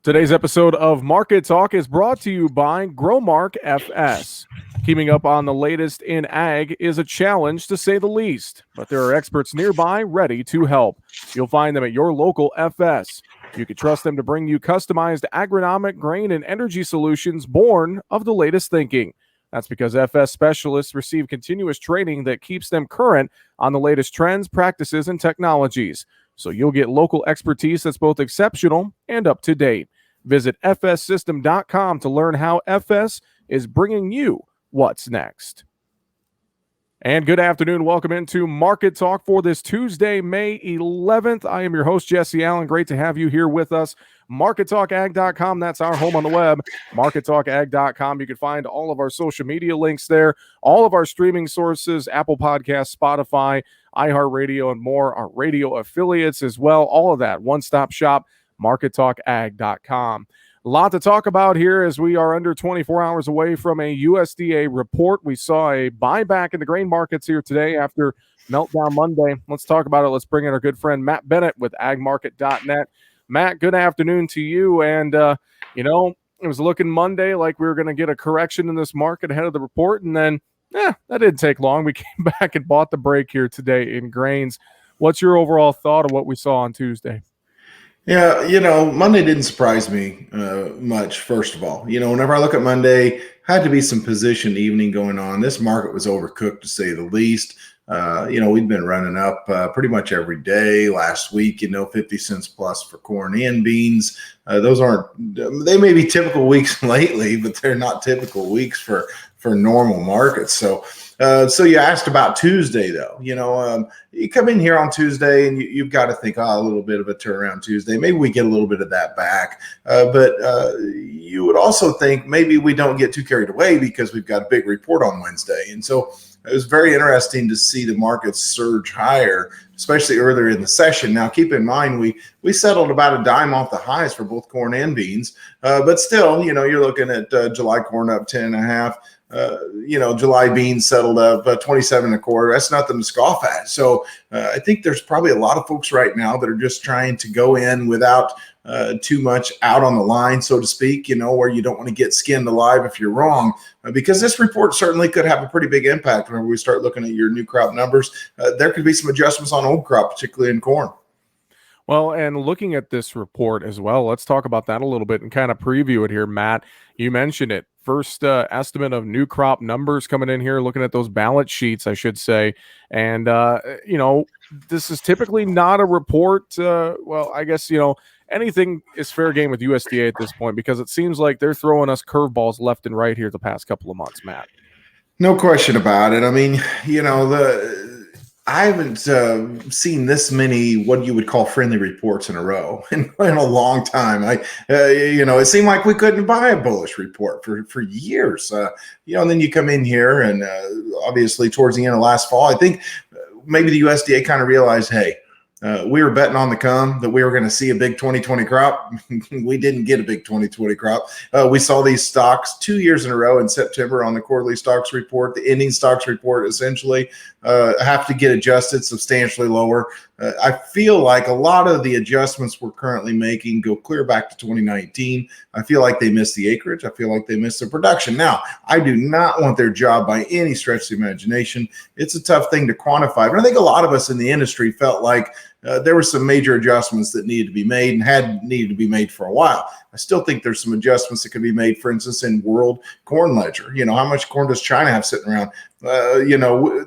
Today's episode of Market Talk is brought to you by Growmark FS. Keeping up on the latest in ag is a challenge to say the least, but there are experts nearby ready to help. You'll find them at your local FS. You can trust them to bring you customized agronomic, grain, and energy solutions born of the latest thinking. That's because FS specialists receive continuous training that keeps them current on the latest trends, practices, and technologies. So you'll get local expertise that's both exceptional and up to date. Visit fssystem.com to learn how FS is bringing you what's next. And good afternoon. Welcome into Market Talk for this Tuesday, May 11th. I am your host, Jesse Allen. Great to have you here with us. MarketTalkAg.com. That's our home on the web. MarketTalkAg.com. You can find all of our social media links there, all of our streaming sources, Apple Podcasts, Spotify, iHeartRadio, and more, our radio affiliates as well. All of that. One-stop shop, MarketTalkAg.com. A lot to talk about here as we are under 24 hours away from a USDA report. We saw a buyback in the grain markets here today after Meltdown Monday. Let's talk about it. Let's bring in our good friend Matt Bennett with agmarket.net. Matt, good afternoon to you. And, it was looking Monday like we were going to get a correction in this market ahead of the report. And then, that didn't take long. We came back and bought the break here today in grains. What's your overall thought of what we saw on Tuesday? Yeah, Monday didn't surprise me much, first of all. Whenever I look at Monday, had to be some position evening going on. This market was overcooked, to say the least. We'd been running up pretty much every day last week, 50 cents plus for corn and beans. They may be typical weeks lately, but they're not typical weeks for normal markets. So you asked about Tuesday, though. You come in here on Tuesday and you've got to think, a little bit of a turnaround Tuesday. Maybe we get a little bit of that back. But you would also think maybe we don't get too carried away because we've got a big report on Wednesday. And so it was very interesting to see the markets surge higher, especially earlier in the session. Now, keep in mind, we settled about a dime off the highs for both corn and beans. But still, you're looking at July corn up 10.5. July beans settled up 27.25. That's nothing to scoff at. So I think there's probably a lot of folks right now that are just trying to go in without too much out on the line, so to speak, where you don't want to get skinned alive if you're wrong, because this report certainly could have a pretty big impact whenever we start looking at your new crop numbers. There could be some adjustments on old crop, particularly in corn. Well, and looking at this report as well, let's talk about that a little bit and kind of preview it here, Matt. You mentioned it. First estimate of new crop numbers coming in here, looking at those balance sheets, I should say. And, this is typically not a report. I guess, anything is fair game with USDA at this point because it seems like they're throwing us curveballs left and right here the past couple of months, Matt. No question about it. I mean, I haven't seen this many what you would call friendly reports in a row in a long time. It seemed like we couldn't buy a bullish report for years. And then you come in here and obviously towards the end of last fall, I think maybe the USDA kind of realized, hey, we were betting on the come that we were going to see a big 2020 crop. We didn't get a big 2020 crop. We saw these stocks 2 years in a row in September on the quarterly stocks report, the ending stocks report, essentially have to get adjusted substantially lower. I feel like a lot of the adjustments we're currently making go clear back to 2019. I feel like they missed the acreage. I feel like they missed the production. Now, I do not want their job by any stretch of the imagination. It's a tough thing to quantify, but I think a lot of us in the industry felt like there were some major adjustments that needed to be made and had needed to be made for a while. I still think there's some adjustments that could be made, for instance, in world corn ledger. How much corn does China have sitting around?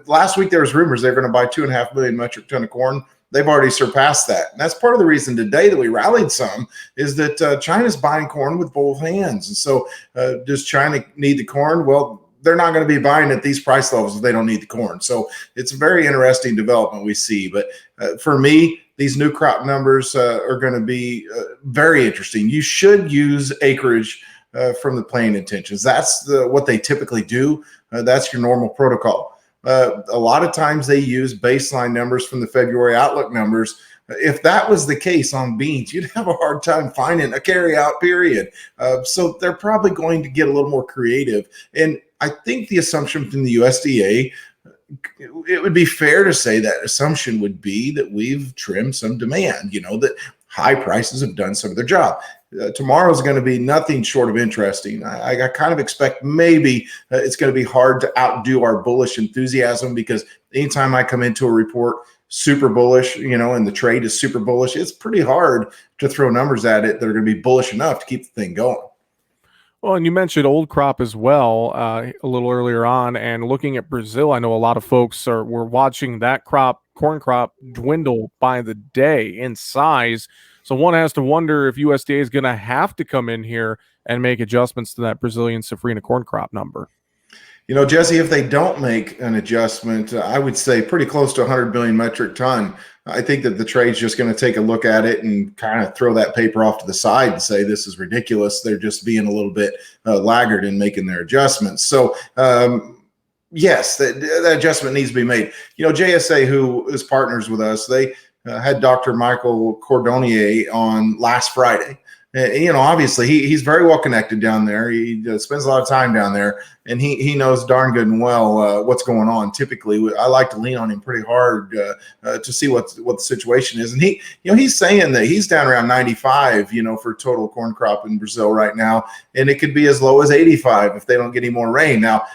Last week there was rumors they're going to buy 2.5 million metric ton of corn. They've already surpassed that. And that's part of the reason today that we rallied some is that China's buying corn with both hands. And so does China need the corn? Well, they're not going to be buying at these price levels if they don't need the corn. So it's a very interesting development we see. But for me, these new crop numbers are going to be very interesting. You should use acreage from the planting intentions. That's what they typically do. That's your normal protocol. A lot of times they use baseline numbers from the February outlook numbers. If that was the case on beans, you'd have a hard time finding a carryout period. So they're probably going to get a little more creative. And I think the assumption from the USDA, it would be fair to say that assumption would be that we've trimmed some demand, that high prices have done some of their job. tomorrow's going to be nothing short of interesting. I kind of expect maybe it's going to be hard to outdo our bullish enthusiasm, because anytime I come into a report super bullish, and the trade is super bullish, it's pretty hard to throw numbers at it that are going to be bullish enough to keep the thing going. Well, and you mentioned old crop as well a little earlier on, and looking at Brazil, I know a lot of folks were watching that corn crop, dwindle by the day in size. So one has to wonder if USDA is going to have to come in here and make adjustments to that Brazilian safrinha corn crop number. Jesse, if they don't make an adjustment, I would say pretty close to 100 billion metric ton. I think that the trade's just going to take a look at it and kind of throw that paper off to the side and say, this is ridiculous. They're just being a little bit laggard in making their adjustments. So, yes, that adjustment needs to be made. JSA, who is partners with us, they had Dr. Michael Cordonnier on last Friday. Obviously he's very well connected down there. He spends a lot of time down there, and he knows darn good and well what's going on. Typically, I like to lean on him pretty hard to see what the situation is. And he's saying that he's down around 95, for total corn crop in Brazil right now, and it could be as low as 85 if they don't get any more rain. Now,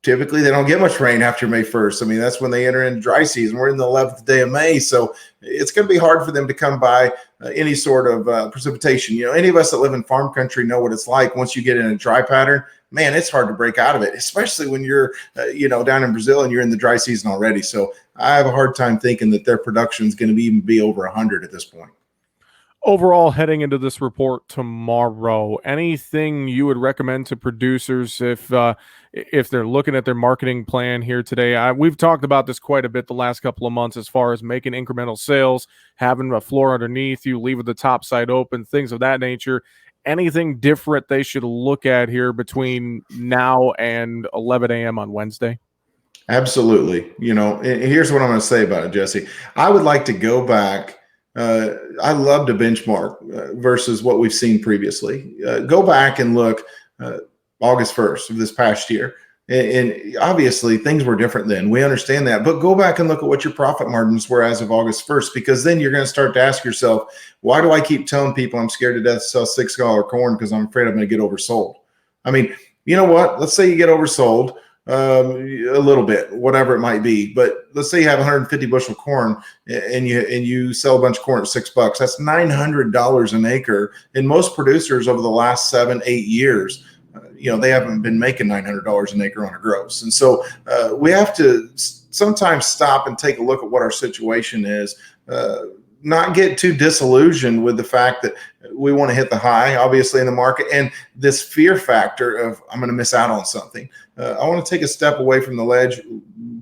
typically they don't get much rain after May 1st. I mean, that's when they enter into dry season. We're in the 11th day of May, so it's going to be hard for them to come by any sort of precipitation. Any of us that live in farm country know what it's like. Once you get in a dry pattern, man, it's hard to break out of it, especially when you're, down in Brazil and you're in the dry season already. So I have a hard time thinking that their production is going to even be over 100 at this point. Overall, heading into this report tomorrow, anything you would recommend to producers if they're looking at their marketing plan here today? We've talked about this quite a bit the last couple of months as far as making incremental sales, having a floor underneath you, leaving the top side open, things of that nature. Anything different they should look at here between now and 11 a.m. on Wednesday? Absolutely. Here's what I'm going to say about it, Jesse. I would like to go back. I love to benchmark versus what we've seen previously. Go back and look August 1st of this past year. And obviously things were different then. We understand that. But go back and look at what your profit margins were as of August 1st, because then you're going to start to ask yourself, why do I keep telling people I'm scared to death to sell $6 corn because I'm afraid I'm going to get oversold? I mean, you know what? Let's say you get oversold a little bit, whatever it might be. But let's say you have 150 bushel corn and you sell a bunch of corn at $6. That's $900 an acre. And most producers over the last 7-8 years, they haven't been making $900 an acre on a gross. And so we have to sometimes stop and take a look at what our situation is. Not get too disillusioned with the fact that we want to hit the high, obviously, in the market, and this fear factor of I'm going to miss out on something. I want to take a step away from the ledge,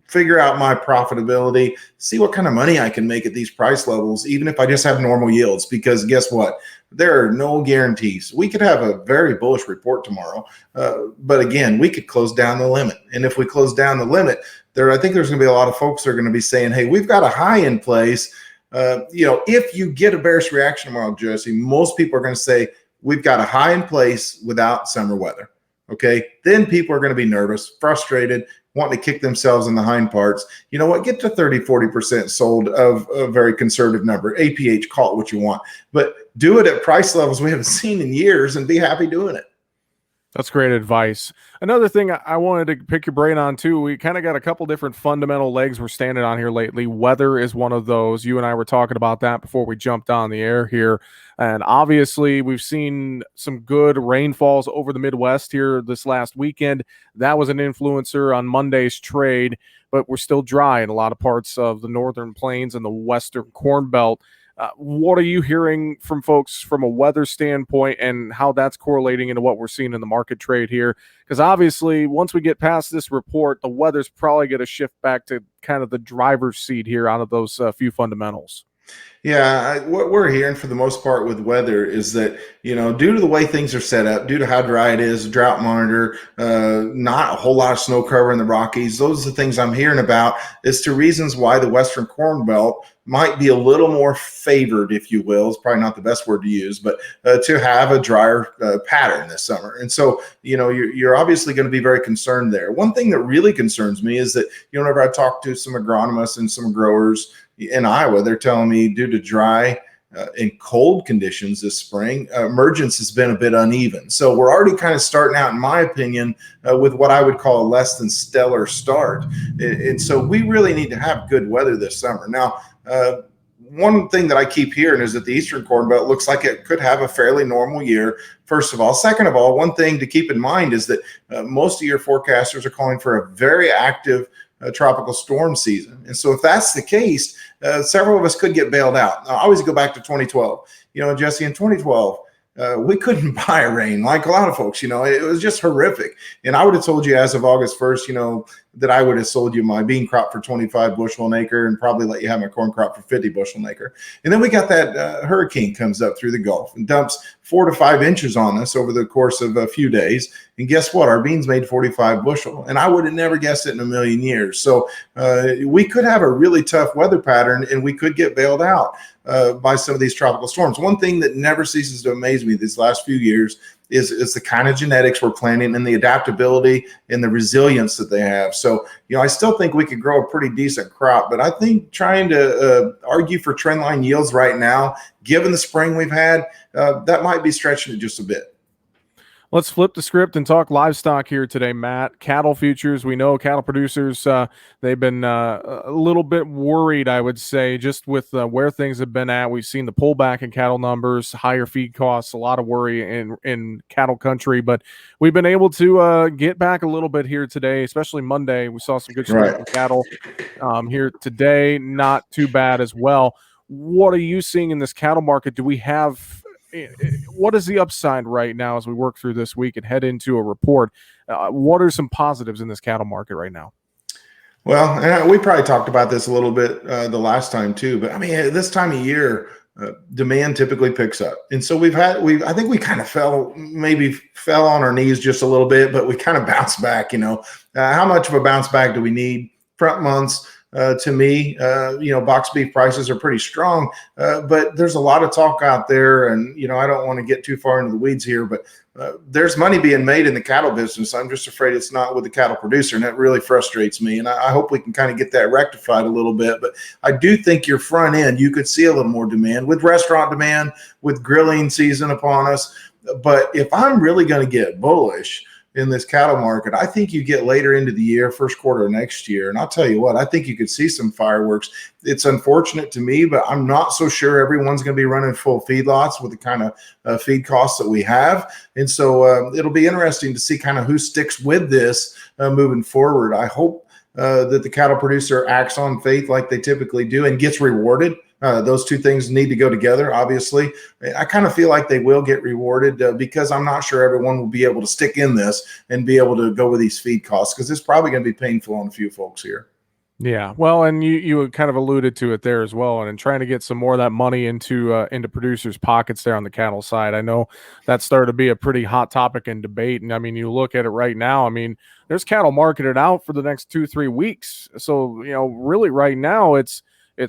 figure out my profitability, see what kind of money I can make at these price levels, even if I just have normal yields, because guess what? There are no guarantees. We could have a very bullish report tomorrow, but again, we could close down the limit. And if we close down the limit, I think there's going to be a lot of folks that are going to be saying, hey, we've got a high in place. If you get a bearish reaction tomorrow, Jesse, most people are going to say, we've got a high in place without summer weather. Okay. Then people are going to be nervous, frustrated, wanting to kick themselves in the hind parts. You know what? Get to 30-40% sold of a very conservative number. APH, call it what you want, but do it at price levels we haven't seen in years and be happy doing it. That's great advice. Another thing I wanted to pick your brain on too, we kind of got a couple different fundamental legs we're standing on here lately. Weather is one of those. You and I were talking about that before we jumped on the air here. And obviously we've seen some good rainfalls over the Midwest here this last weekend. That was an influencer on Monday's trade, but we're still dry in a lot of parts of the northern plains and the western corn belt. What are you hearing from folks from a weather standpoint and how that's correlating into what we're seeing in the market trade here? Because obviously, once we get past this report, the weather's probably going to shift back to kind of the driver's seat here out of those few fundamentals. Yeah, what we're hearing for the most part with weather is that, due to the way things are set up, due to how dry it is, drought monitor, not a whole lot of snow cover in the Rockies, those are the things I'm hearing about as to reasons why the Western Corn Belt might be a little more favored, if you will. It's probably not the best word to use, but to have a drier pattern this summer. And so, you're obviously going to be very concerned there. One thing that really concerns me is that, whenever I talk to some agronomists and some growers in Iowa, they're telling me due to dry in cold conditions this spring, emergence has been a bit uneven. So we're already kind of starting out, in my opinion, with what I would call a less than stellar start. And so we really need to have good weather this summer. Now, one thing that I keep hearing is that the Eastern Corn Belt looks like it could have a fairly normal year, first of all. Second of all, one thing to keep in mind is that most of your forecasters are calling for a very active tropical storm season. And so if that's the case, several of us could get bailed out. Now, I always go back to 2012. Jesse, in 2012, we couldn't buy rain like a lot of folks. It was just horrific. And I would have told you as of August 1st, that I would have sold you my bean crop for 25 bushel an acre and probably let you have my corn crop for 50 bushel an acre. And then we got that hurricane comes up through the Gulf and dumps 4 to 5 inches on us over the course of a few days. And guess what? Our beans made 45 bushel. And I would have never guessed it in a million years. So we could have a really tough weather pattern and we could get bailed out by some of these tropical storms. One thing that never ceases to amaze me these last few years is the kind of genetics we're planting and the adaptability and the resilience that they have. So, I still think we could grow a pretty decent crop, but I think trying to argue for trendline yields right now, given the spring we've had, that might be stretching it just a bit. Let's flip the script and talk livestock here today, Matt. Cattle futures, we know cattle producers, they've been a little bit worried, I would say, just with where things have been at. We've seen the pullback in cattle numbers, higher feed costs, a lot of worry in cattle country, but we've been able to get back a little bit here today, especially Monday. We saw some good strength in cattle here today, not too bad as well. What are you seeing in this cattle market? Do we have what is the upside right now as we work through this week and head into a report? What are some positives in this cattle market right now? Well, and we probably talked about this a little bit the last time too, but I mean, this time of year, demand typically picks up. And so I think we kind of fell on our knees just a little bit, but we kind of bounced back. How much of a bounce back do we need? Front months, to me, box beef prices are pretty strong, but there's a lot of talk out there, and I don't want to get too far into the weeds here, but there's money being made in the cattle business. I'm just afraid it's not with the cattle producer, and that really frustrates me. And I hope we can kind of get that rectified a little bit. But I do think your front end, you could see a little more demand with restaurant demand, with grilling season upon us. But if I'm really going to get bullish in this cattle market, I think you get later into the year, first quarter of next year. And I'll tell you what, I think you could see some fireworks. It's unfortunate to me, but I'm not so sure everyone's going to be running full feedlots with the kind of feed costs that we have. And so it'll be interesting to see kind of who sticks with this moving forward. I hope that the cattle producer acts on faith like they typically do and gets rewarded. Those two things need to go together, obviously. I kind of feel like they will get rewarded because I'm not sure everyone will be able to stick in this and be able to go with these feed costs, because it's probably going to be painful on a few folks here. Yeah, well, and you kind of alluded to it there as well, and in trying to get some more of that money into producers' pockets there on the cattle side. I know that started to be a pretty hot topic in debate, and I mean, you look at it right now. I mean, there's cattle marketed out for the next 2-3 weeks, so really right now it's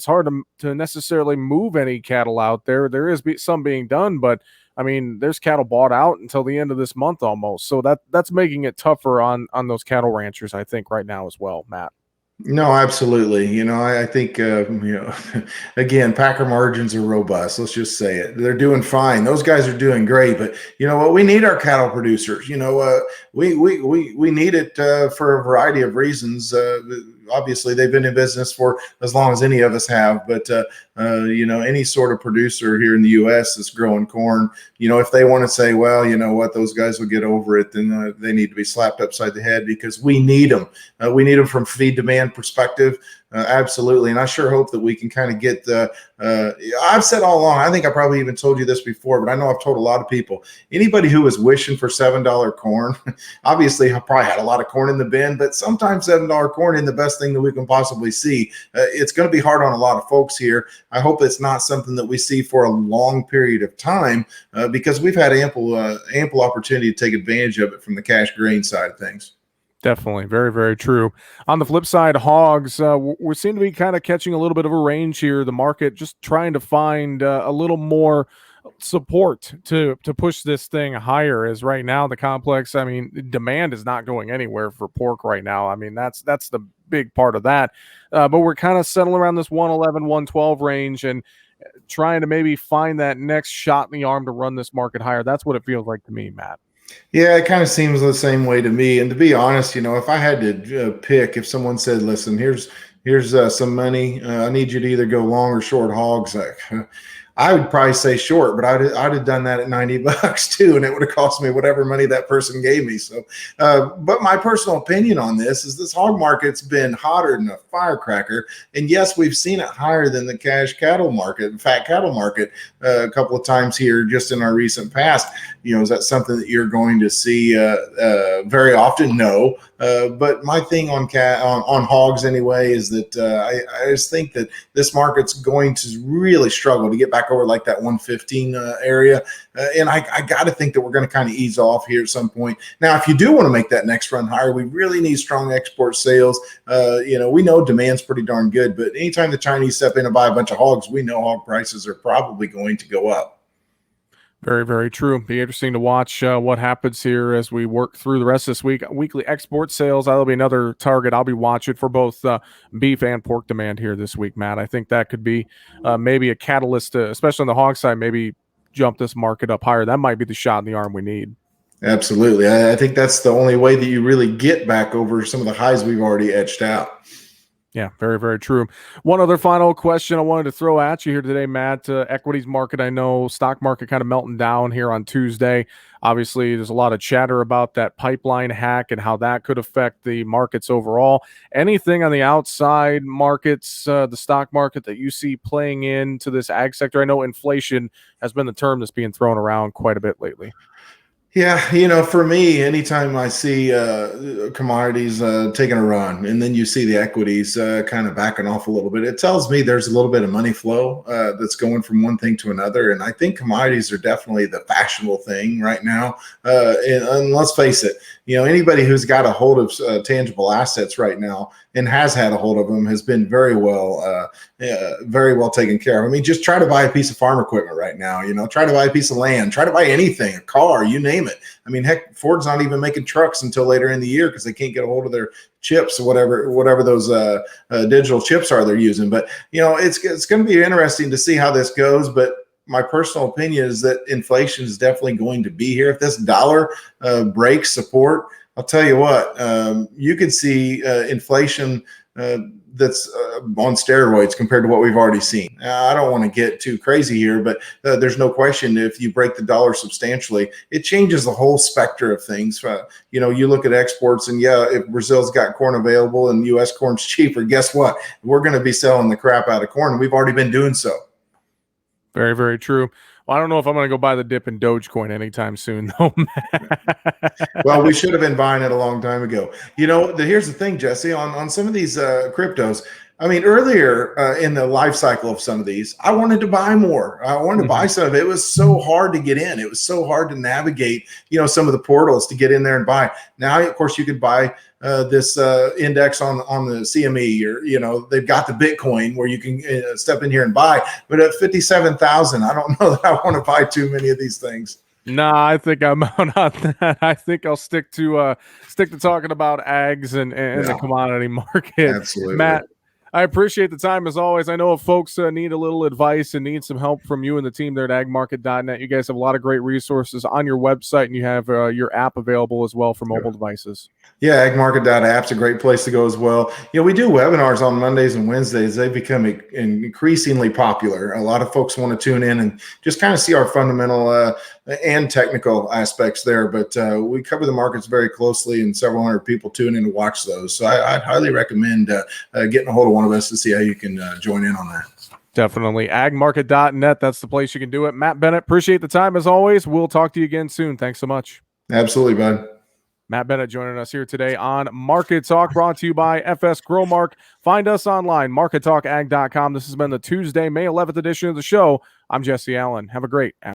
hard to necessarily move any cattle out there. There is some being done, but I mean, there's cattle bought out until the end of this month almost, so that's making it tougher on those cattle ranchers, I think, right now as well, Matt. No, absolutely. I think, again, Packer margins are robust. Let's just say it. They're doing fine. Those guys are doing great. But you know what? We need our cattle producers. We need it for a variety of reasons. Obviously, they've been in business for as long as any of us have. But, any sort of producer here in the U.S. that's growing corn, if they want to say, well, you know what, those guys will get over it, then they need to be slapped upside the head, because we need them. We need them from feed demand perspective. Absolutely. And I sure hope that we can kind of get I've said all along, I think I probably even told you this before, but I know I've told a lot of people, anybody who was wishing for $7 corn, obviously I probably had a lot of corn in the bin, but sometimes $7 corn isn't the best thing that we can possibly see. It's going to be hard on a lot of folks here. I hope it's not something that we see for a long period of time, because we've had ample opportunity to take advantage of it from the cash grain side of things. Definitely. Very, very true. On the flip side, hogs, we seem to be kind of catching a little bit of a range here. The market just trying to find a little more support to push this thing higher, as right now the complex, I mean, demand is not going anywhere for pork right now. I mean, that's the big part of that. But we're kind of settling around this 111, 112 range, and trying to maybe find that next shot in the arm to run this market higher. That's what it feels like to me, Matt. Yeah, it kind of seems the same way to me. And to be honest, if I had to pick, if someone said, "Listen, here's some money. I need you to either go long or short hogs," I would probably say short, but I'd have done that at $90 too, and it would have cost me whatever money that person gave me. So, but my personal opinion on this hog market's been hotter than a firecracker, and yes, we've seen it higher than the cash cattle market, fat cattle market, a couple of times here just in our recent past. Is that something that you're going to see very often? No. But my thing on hogs anyway is that I just think that this market's going to really struggle to get back over like that 115 area. And I got to think that we're going to kind of ease off here at some point. Now, if you do want to make that next run higher, we really need strong export sales. We know demand's pretty darn good, but anytime the Chinese step in and buy a bunch of hogs, we know hog prices are probably going to go up. Very, very true. Be interesting to watch what happens here as we work through the rest of this week. Weekly export sales, that'll be another target I'll be watching for both beef and pork demand here this week, Matt. I think that could be maybe a catalyst, especially on the hog side, maybe jump this market up higher. That might be the shot in the arm we need. Absolutely. I think that's the only way that you really get back over some of the highs we've already etched out. Yeah, very, very true. One other final question I wanted to throw at you here today, Matt. Equities market, I know stock market kind of melting down here on Tuesday. Obviously, there's a lot of chatter about that pipeline hack and how that could affect the markets overall. Anything on the outside markets, the stock market that you see playing into this ag sector? I know inflation has been the term that's being thrown around quite a bit lately. Yeah, for me, anytime I see commodities taking a run and then you see the equities kind of backing off a little bit, it tells me there's a little bit of money flow that's going from one thing to another. And I think commodities are definitely the fashionable thing right now. And let's face it, anybody who's got a hold of tangible assets right now and has had a hold of them has been very well taken care of. I mean, just try to buy a piece of farm equipment right now, try to buy a piece of land, try to buy anything, a car, you name it. I mean, heck, Ford's not even making trucks until later in the year because they can't get a hold of their chips or whatever those digital chips are they're using. But, it's going to be interesting to see how this goes. But my personal opinion is that inflation is definitely going to be here. If this dollar breaks support, I'll tell you what, you could see inflation that's on steroids compared to what we've already seen. I don't want to get too crazy here, but there's no question if you break the dollar substantially, it changes the whole spectrum of things. You look at exports and if Brazil's got corn available and U.S. corn's cheaper, guess what? We're going to be selling the crap out of corn. We've already been doing so. Very, very true. Well, I don't know if I'm going to go buy the dip in Dogecoin anytime soon, though. Well, we should have been buying it a long time ago. Here's the thing, Jesse, on some of these cryptos. I mean, earlier in the life cycle of some of these, I wanted to buy more. I wanted to buy some of it. It was so hard to get in. It was so hard to navigate, some of the portals to get in there and buy. Now, of course, you could buy this index on the CME, or they've got the Bitcoin where you can step in here and buy. But at 57,000, I don't know that I want to buy too many of these things. Nah, I think I'm out on that. I think I'll stick to talking about ags and the commodity market. Absolutely, Matt. I appreciate the time as always. I know if folks need a little advice and need some help from you and the team there at agmarket.net, you guys have a lot of great resources on your website, and you have your app available as well for mobile devices. Yeah, agmarket.app's a great place to go as well. We do webinars on Mondays and Wednesdays. They've become increasingly popular. A lot of folks want to tune in and just kind of see our fundamental and technical aspects there. But we cover the markets very closely, and several hundred people tune in to watch those. So I'd highly recommend getting a hold of one of us to see how you can join in on that. Definitely. agmarket.net. That's the place you can do it. Matt Bennett, appreciate the time as always. We'll talk to you again soon. Thanks so much. Absolutely, bud. Matt Bennett joining us here today on Market Talk, brought to you by FS Growmark. Find us online, markettalkag.com. This has been the Tuesday, May 11th edition of the show. I'm Jesse Allen. Have a great afternoon.